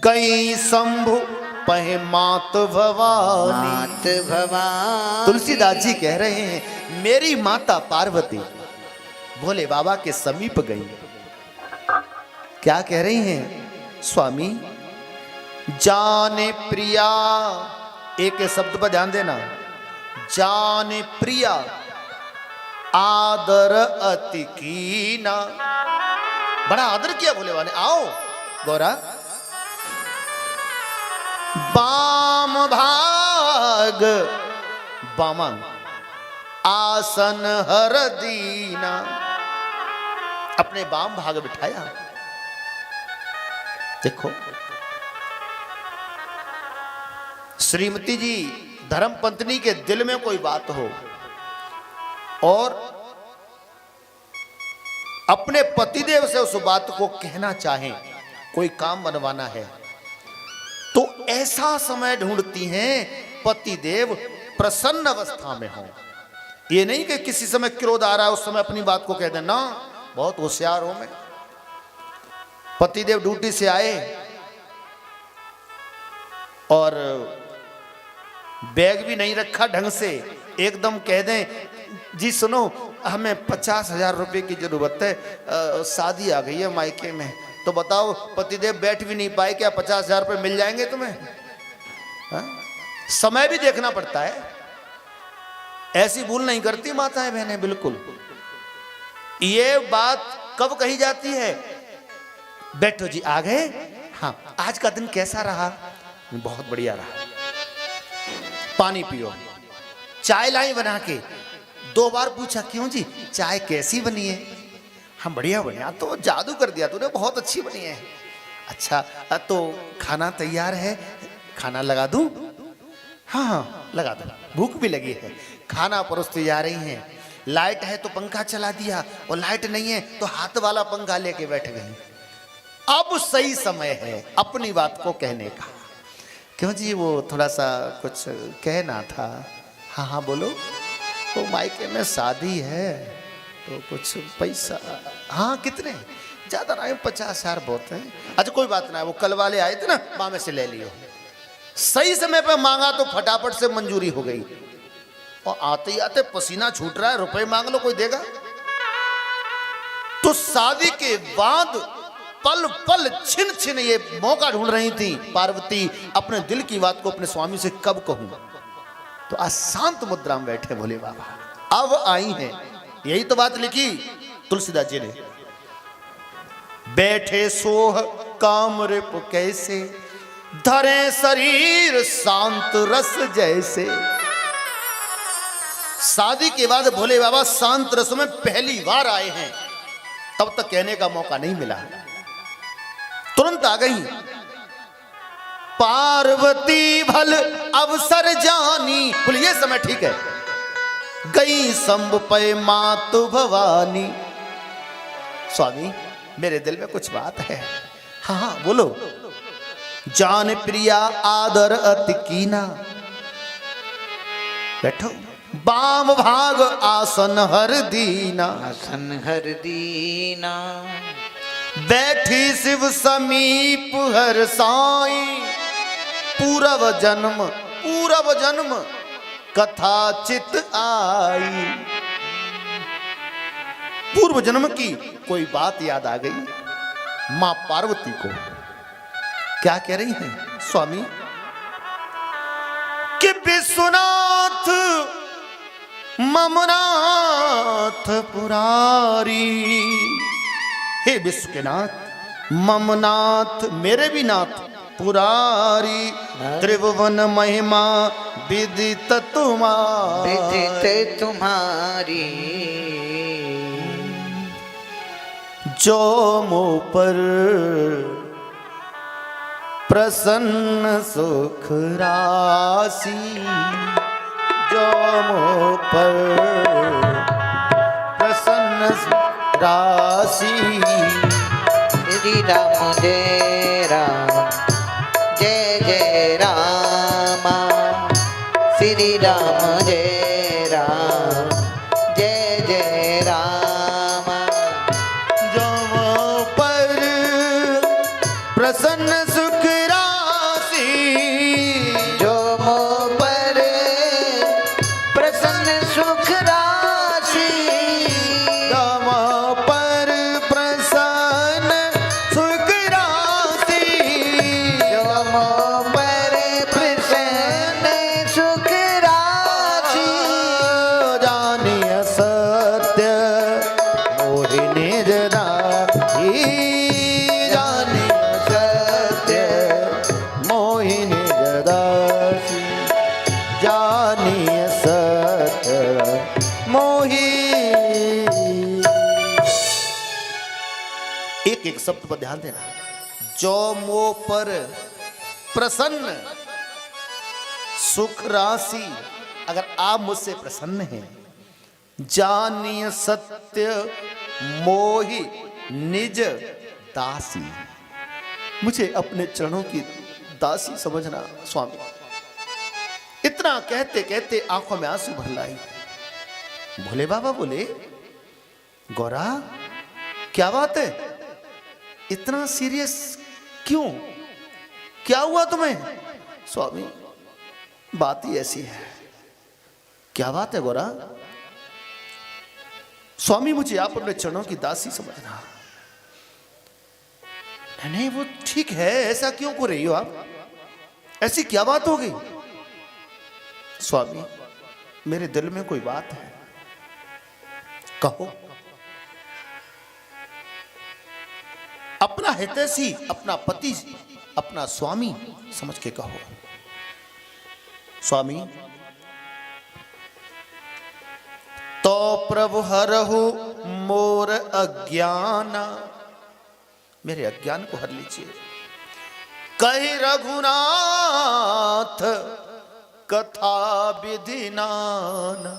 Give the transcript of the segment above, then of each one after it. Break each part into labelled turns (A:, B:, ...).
A: गई शंभु पहे मात भवानी।
B: मात भवानी।
A: तुलसीदास जी कह रहे हैं मेरी माता पार्वती भोले बाबा के समीप गई। क्या कह रही हैं स्वामी? जाने प्रिया, एक शब्द पर ध्यान देना, जाने प्रिया आदर अति कीना। बड़ा आदर किया भोले बाबा ने। आओ गौरा। बाम भाग बामन आसन हर दीना। अपने बाम भाग बिठाया। देखो श्रीमती जी धर्म पत्नी के दिल में कोई बात हो और अपने पतिदेव से उस बात को कहना चाहें, कोई काम बनवाना है, तो ऐसा समय ढूंढती हैं पतिदेव प्रसन्न अवस्था में हो। ये नहीं कि किसी समय क्रोध आ रहा है उस समय अपनी बात को कह देना। बहुत होशियार हो मैं। पतिदेव ड्यूटी से आए और बैग भी नहीं रखा ढंग से, एकदम कह दें जी सुनो हमें 50,000 रुपए की जरूरत है, शादी आ गई है मायके में, तो बताओ। पतिदेव बैठ भी नहीं पाए, क्या 50,000 रुपए मिल जाएंगे तुम्हें? हा? समय भी देखना पड़ता है। ऐसी भूल नहीं करती माताएं बहनें बिल्कुल। ये बात कब कही जाती है? बैठो जी आ गए। हाँ आज का दिन कैसा रहा? बहुत बढ़िया रहा। पानी पियो। चाय लाई बना के। 2 बार पूछा क्यों जी चाय कैसी बनी है? हम बढ़िया बनिया तो जादू कर दिया तूने, बहुत अच्छी बनी है। अच्छा तो खाना तैयार है, खाना लगा दूं? हाँ हाँ लगा दो, भूख भी लगी है। खाना परोसती जा रही हैं। लाइट है तो पंखा चला दिया और लाइट नहीं है तो हाथ वाला पंखा लेके बैठ गई। अब सही समय है अपनी बात को कहने का। क्यों जी वो थोड़ा सा कुछ कहना था? हाँ हाँ बोलो। तो मायके में शादी है तो कुछ पैसा। हाँ कितने? ज्यादा ना, 50,000 बहुत है। अच्छा कोई बात ना, वो कल वाले आए थे ना मामे से ले लियो। सही समय पे मांगा तो फटाफट से मंजूरी हो गई। और आते ही आते पसीना छूट रहा है, रुपए मांग लो कोई देगा? तो शादी के बाद पल पल छिन छिन ये मौका ढूंढ रही थी पार्वती अपने दिल की बात को अपने स्वामी से कब कहूं। तो अशांत मुद्रा में बैठे भोले बाबा। अब आई हैं, यही तो बात लिखी तुलसीदास जी ने। बैठे सोह काम रिप कैसे, धरे शरीर शांत रस जैसे। शादी के बाद भोले बाबा शांत रस में पहली बार आए हैं। तब तक कहने का मौका नहीं मिला, तुरंत आ गई। पार्वती भल अवसर जानी। बोलिए समय ठीक है। गई शंभु पे मातु भवानी। स्वामी मेरे दिल में कुछ बात है। हाँ हाँ बोलो। जान प्रिया आदर अति कीना। बैठो। बाम भाग आसन हर दीना।
B: आसन हर दीना।
A: बैठी शिव समीप हर साई। पूरब जन्म कथा चित आई। पूर्व जन्म की कोई बात याद आ गई मां पार्वती को। क्या कह रही हैं स्वामी? कि विश्वनाथ ममनाथ पुरारी। हे विश्व के नाथ, ममनाथ मेरे भी नाथ, पुरारी त्रिभुवन महिमा विदित तुम्हारी।
B: विदित तुम्हारी।
A: जो मुँह पर प्रसन्न सुख राशि। जो मुँह पर प्रसन्न राशि।
B: श्री राम जय राम जय जय राम। श्री राम जय राम जय जय राम।
A: जो पर प्रसन्न प्रसन्न सुख राशि,
B: जो मोह पर प्रसन्न सुख राशि,
A: दम पर प्रसन्न सुख राशि,
B: जो मोह पर प्रसन्न सुख राशि,
A: जानिय सत्य मोहिनी जदाई, जानिय सत्य मोहिनी जदासी, जानिय सत्य मोहि। एक एक शब्द पर ध्यान देना। जो मो पर प्रसन्न सुख राशि, अगर आप मुझसे प्रसन्न हैं, जानिय सत्य मोहि निज दासी, मुझे अपने चरणों की दासी समझना स्वामी। इतना कहते कहते आंखों में आंसू भर लाई। भोले बाबा बोले, गौरा क्या बात है, इतना सीरियस क्यों, क्या हुआ तुम्हें? स्वामी बात ही ऐसी है। क्या बात है गौरा? स्वामी मुझे आप अपने चरणों की दासी समझना। नहीं वो ठीक है, ऐसा क्यों कर रही हो आप, ऐसी क्या बात हो गई? स्वामी मेरे दिल में कोई बात है, कहो। अपना हितैषी, अपना पति, अपना स्वामी समझ के कहो। स्वामी तो प्रभु हरहु मोर अज्ञान, मेरे अज्ञान को हर लीजिए। कही रघुनाथ कथा विधि नाना,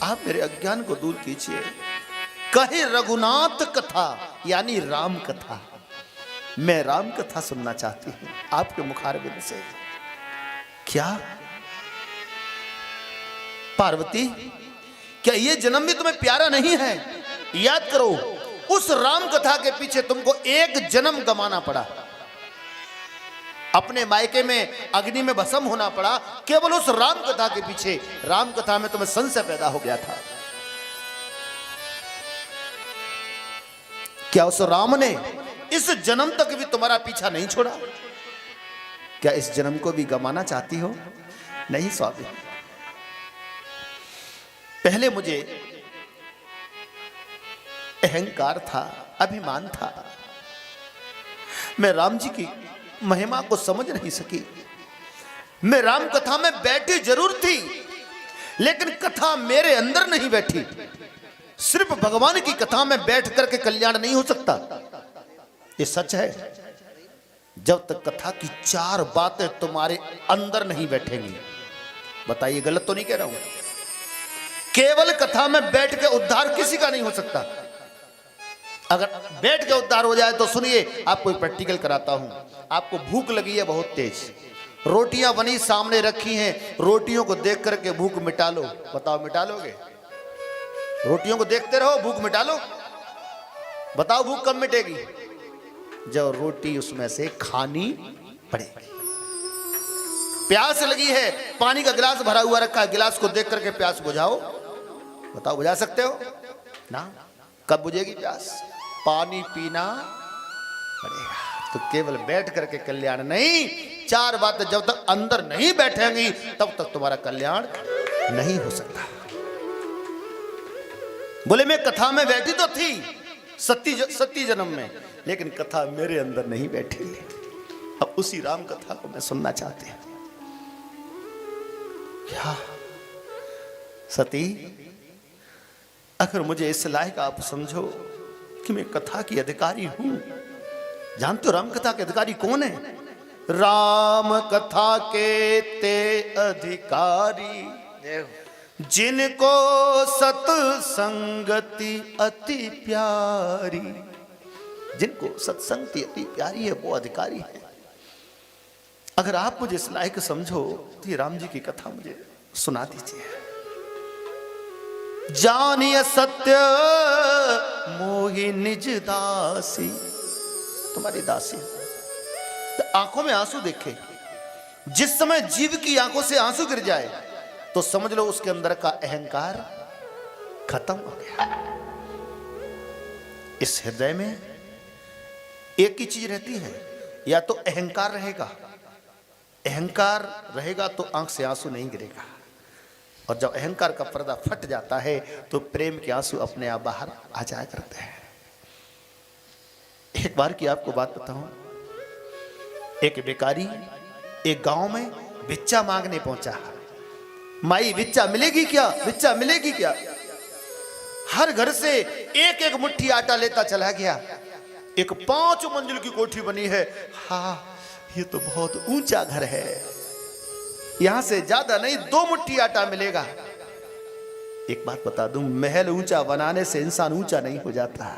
A: आप मेरे अज्ञान को दूर कीजिए। कहे रघुनाथ कथा यानी राम कथा, मैं राम कथा सुनना चाहती हूं आपके मुखारबिंद से। क्या पार्वती, क्या ये जन्म भी तुम्हें प्यारा नहीं है? याद करो, उस राम कथा के पीछे तुमको एक जन्म गमाना पड़ा, अपने मायके में अग्नि में भस्म होना पड़ा, केवल उस राम कथा के पीछे। राम कथा में तुम्हें संशय पैदा हो गया था। क्या उस राम ने इस जन्म तक भी तुम्हारा पीछा नहीं छोड़ा? क्या इस जन्म को भी गमाना चाहती हो? नहीं स्वामी, पहले मुझे अहंकार था, अभिमान था, मैं राम जी की महिमा को समझ नहीं सकी। मैं राम कथा में बैठी जरूर थी, लेकिन कथा मेरे अंदर नहीं बैठी। सिर्फ भगवान की कथा में बैठ करके कल्याण नहीं हो सकता, ये सच है। जब तक कथा की चार बातें तुम्हारे अंदर नहीं बैठेंगी। बताइए गलत तो नहीं कह रहा हूं? केवल कथा में बैठ के उद्धार किसी का नहीं हो सकता। अगर बैठ के उद्धार हो जाए तो सुनिए, आपको एक प्रैक्टिकल कराता हूं। आपको भूख लगी है बहुत तेज, रोटियां बनी सामने रखी हैं, रोटियों को देख करके भूख मिटा लो। बताओ मिटा लोगे? रोटियों को देखते रहो, भूख मिटा लो। बताओ भूख कब मिटेगी? जब रोटी उसमें से खानी पड़ेगी। प्यास लगी है, पानी का गिलास भरा हुआ रखा है, गिलास को देख करके प्यास बुझाओ। बताओ बुझा सकते हो ना? कब बुझेगी प्यास? पानी पीना पड़ेगा। तो केवल बैठ करके कल्याण नहीं, चार बातें जब तक अंदर नहीं बैठेंगी तब तक तुम्हारा कल्याण नहीं हो सकता। बोले मैं कथा में बैठी तो थी सत्य जन्म में, लेकिन कथा मेरे अंदर नहीं बैठी। अब उसी राम कथा को मैं सुनना चाहती हूं। क्या सती, अगर मुझे इस लायक आप समझो कि मैं कथा की अधिकारी हूं। जानते हो राम कथा के अधिकारी कौन है? राम कथा के ते अधिकारी, जिनको सत्संगति अति प्यारी। जिनको सत्संगति अति प्यारी है वो अधिकारी है। अगर आप मुझे इस लायक समझो तो ये राम जी की कथा मुझे सुना दीजिए। जानिए सत्य मोहि निज दासी, तुम्हारी दासी। तो आंखों में आंसू देखे। जिस समय जीव की आंखों से आंसू गिर जाए तो समझ लो उसके अंदर का अहंकार खत्म हो गया। इस हृदय में एक ही चीज रहती है, या तो अहंकार रहेगा, अहंकार रहेगा तो आंख से आंसू नहीं गिरेगा, और जब अहंकार का पर्दा फट जाता है तो प्रेम के आंसू अपने आप बाहर आ जाया करते हैं। एक बार की आपको बात बताऊं, एक भिखारी एक गांव में भिक्षा मांगने पहुंचा। माई भिक्षा मिलेगी क्या, भिक्षा मिलेगी क्या? हर घर से एक एक मुट्ठी आटा लेता चला गया। एक 5 मंजिल की कोठी बनी है। हाँ, ये तो बहुत ऊंचा घर है, यहां से ज्यादा नहीं 2 मुट्ठी आटा मिलेगा। एक बात बता दूं, महल ऊंचा बनाने से इंसान ऊंचा नहीं हो जाता,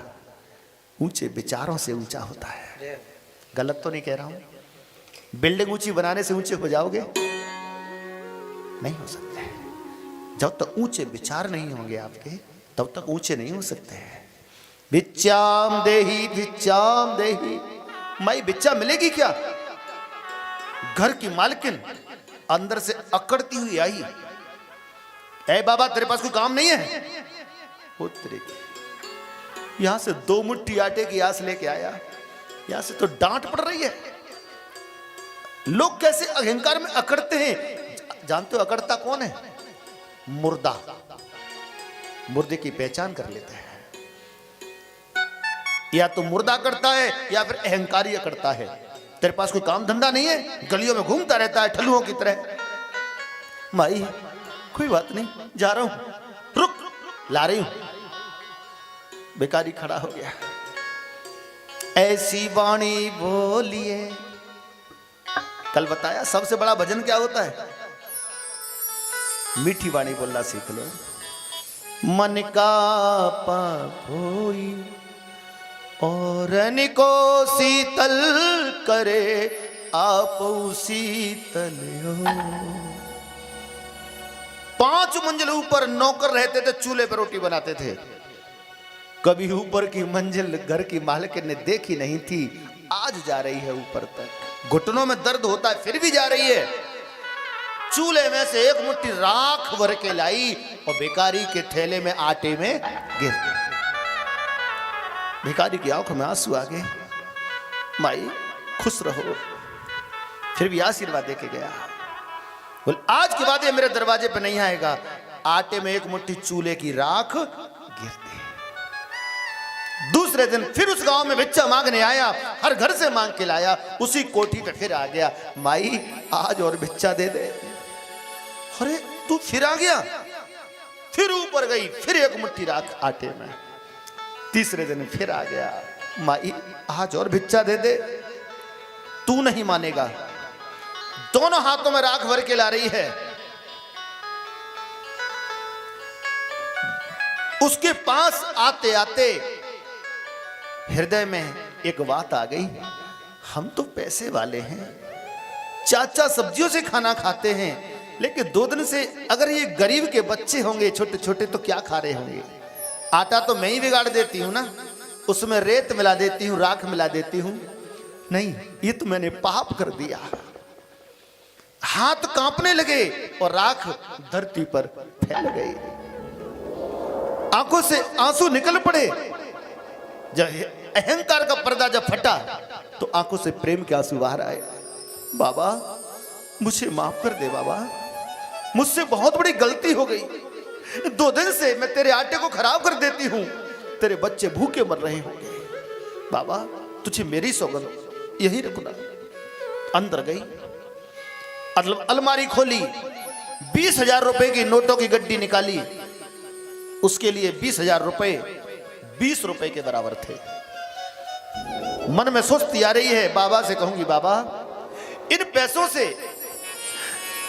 A: ऊंचे विचारों से ऊंचा होता है। गलत तो नहीं कह रहा हूं? बिल्डिंग ऊंची बनाने से ऊंचे हो जाओगे? नहीं हो सकते। जब तक ऊंचे विचार नहीं होंगे आपके, तब तक ऊंचे नहीं हो सकते हैं। भिक्षाम देही, भिक्षाम देही। माई भिक्षा मिलेगी क्या? घर की मालकिन अंदर से अकड़ती हुई आई। ए बाबा, तेरे पास कोई काम नहीं है? तेरे यहां से 2 मुट्ठी आटे की आस लेके आया, यहां से तो डांट पड़ रही है। लोग कैसे अहंकार में अकड़ते हैं। जानते हो अकड़ता कौन है? मुर्दा। मुर्दे की पहचान कर लेते हैं। या तो मुर्दा करता है या फिर अहंकारी करता है। तेरे पास कोई काम धंधा नहीं है, गलियों में घूमता रहता है ठल्लुओं की तरह। माई, कोई बात नहीं, जा रहा हूं, रुक, ला रही हूं। भिखारी खड़ा हो गया। ऐसी वाणी बोलिए। कल बताया सबसे बड़ा भजन क्या होता है? मीठी वाणी बोलना सीख लो। मन का पापोई और को शीतल करे, आप शीतल हो। 5 मंजिल ऊपर नौकर रहते थे, चूल्हे पर रोटी बनाते थे। कभी ऊपर की मंजिल घर की मालकिन ने देखी नहीं थी, आज जा रही है ऊपर तक। घुटनों में दर्द होता है फिर भी जा रही है। चूल्हे में से एक मुट्ठी राख भर के लाई और भिखारी के थैले में आटे में गिर दी। भिखारी की आंखों में आंसू आ गए। माई, खुश रहो। फिर भी आशीर्वाद देके गया। बोल, आज के बाद ये मेरे दरवाजे पे नहीं आएगा। आटे में एक मुट्ठी चूल्हे की राख गिर दी। दूसरे दिन फिर उस गांव में भिक्षा मांगने आया, हर घर से मांग के लाया। उसी कोठी पे फिर आ गया। माई, आज और भिक्षा दे दे। अरे तू फिर आ गया? फिर ऊपर गई, फिर एक मुट्ठी राख आटे में। तीसरे दिन फिर आ गया। माई, आज और भिक्षा दे दे। तू नहीं मानेगा। दोनों हाथों में राख भर के ला रही है। उसके पास आते आते हृदय में एक बात आ गई। हम तो पैसे वाले हैं, चाचा सब्जियों से खाना खाते हैं, लेकिन 2 दिन से अगर ये गरीब के बच्चे होंगे छोटे छोटे तो क्या खा रहे होंगे? आटा तो मैं ही बिगाड़ देती हूँ ना, उसमें रेत मिला देती हूँ, राख मिला देती हूँ। नहीं, ये तो मैंने पाप कर दिया। हाथ कांपने लगे और राख धरती पर फैल गई। आंखों से आंसू निकल पड़े। जब अहंकार का पर्दा जब फटा तो आंखों से प्रेम के आंसू बाहर आए। बाबा, मुझे माफ कर दे बाबा, मुझसे बहुत बड़ी गलती हो गई। 2 दिन से मैं तेरे आटे को खराब कर देती हूं, तेरे बच्चे भूखे मर रहे होंगे। बाबा, तुझे मेरी सौगंध, यही रखना। अंदर गई, अलमारी खोली, 20,000 रुपए की नोटों की गड्डी निकाली। उसके लिए 20,000 रुपए 20 रुपए के बराबर थे। मन में सुस्ती आ रही है। बाबा से कहूंगी, बाबा इन पैसों से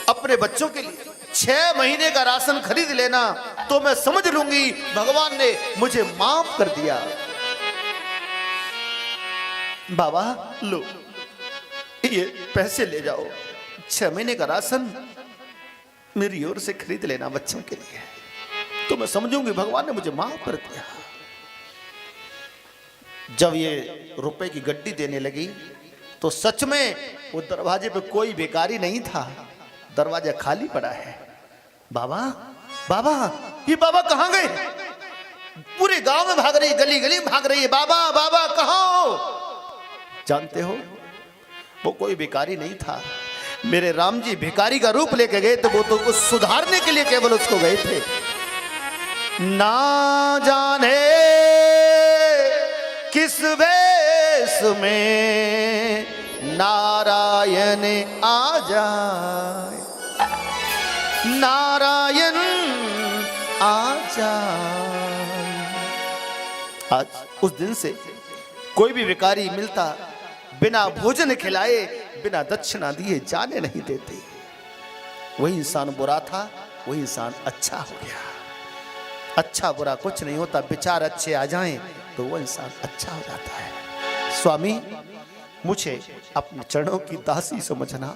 A: अपने बच्चों के लिए 6 महीने का राशन खरीद लेना, तो मैं समझ लूंगी भगवान ने मुझे माफ कर दिया। बाबा, लो ये पैसे ले जाओ, 6 महीने का राशन मेरी ओर से खरीद लेना बच्चों के लिए, तो मैं समझूंगी भगवान ने मुझे माफ कर दिया। जब ये रुपए की गड्डी देने लगी तो सच में वो दरवाजे पे कोई भिखारी नहीं था, दरवाजा खाली पड़ा है। बाबा बाबा, ये बाबा कहाँ गए? पूरे गांव में भाग रही, गली गली भाग रही है, बाबा बाबा कहाँ हो? जानते हो वो कोई भिखारी नहीं था, मेरे राम जी भिखारी का रूप लेके गए थे। वो तो कुछ सुधारने के लिए केवल उसको गए थे। ना जाने किस वेश में नारायण आ जाए, नारायण आ जाए। आज उस दिन से कोई भी भिखारी मिलता बिना भोजन खिलाए, बिना दक्षिणा दिए जाने नहीं देते। वही इंसान बुरा था, वही इंसान अच्छा हो गया। अच्छा बुरा कुछ नहीं होता, विचार अच्छे आ जाएं तो वो इंसान अच्छा हो जाता है। स्वामी, मुझे अपने चरणों की दासी समझना।